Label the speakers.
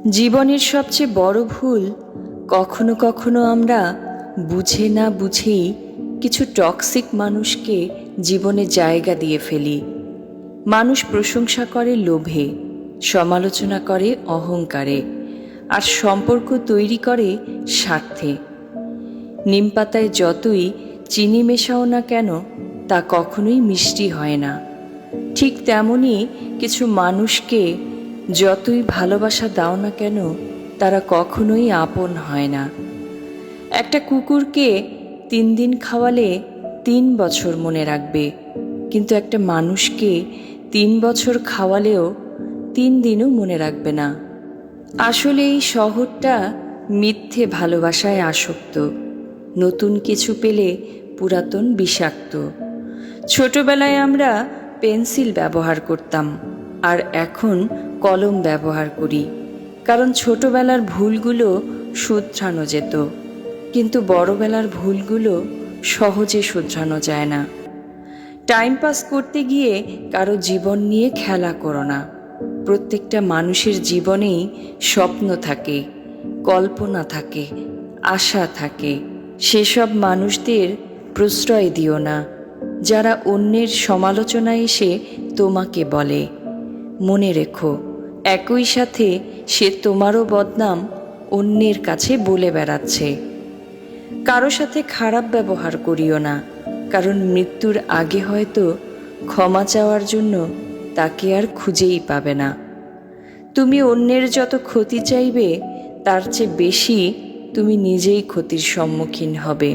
Speaker 1: জীবনের সবচেয়ে বড় ভুল কখনো কখনো আমরা বুঝে না বুঝেই কিছু টক্সিক মানুষকে জীবনে জায়গা দিয়ে ফেলি। মানুষ প্রশংসা করে লোভে, সমালোচনা করে অহংকারে, আর সম্পর্ক তৈরি করে স্বার্থে। নিমপাতায় যতই চিনি মেশাও না কেন, তা কখনোই মিষ্টি হয় না। ঠিক তেমনই কিছু মানুষকে যতই ভালোবাসা দাও না কেন, তারা কখনোই আপন হয় না। একটা কুকুরকে 3 দিন খাওয়ালে 3 বছর মনে রাখবে, কিন্তু একটা মানুষকে 3 বছর খাওয়ালেও 3 দিনও মনে রাখবে না। আসলে এই শহরটা মিথ্যে ভালোবাসায় আসক্ত। নতুন কিছু পেলে পুরাতন বিষাক্ত। ছোটবেলায় আমরা পেন্সিল ব্যবহার করতাম, আর এখন কলম ব্যবহার করি, কারণ ছোটবেলার ভুলগুলো শুধরানো যেত, কিন্তু বড়বেলার ভুলগুলো সহজে শুধরানো যায় না। টাইম পাস করতে গিয়ে কারো জীবন নিয়ে খেলা করো না। প্রত্যেকটা মানুষের জীবনেই স্বপ্ন থাকে, কল্পনা থাকে, আশা থাকে। সেসব মানুষদের প্রশ্রয় দিও না, যারা অন্যের সমালোচনায় এসে তোমাকে বলে। মনে রেখো, একই সাথে সে তোমারও বদনাম অন্যের কাছে বলে বেড়াচ্ছে। কারো সাথে খারাপ ব্যবহার করিও না, কারণ মৃত্যুর আগে হয়তো ক্ষমা চাওয়ার জন্য তাকে আর খুঁজেই পাবে না। তুমি অন্যের যত ক্ষতি চাইবে, তার চেয়ে বেশি তুমি নিজেই ক্ষতির সম্মুখীন হবে।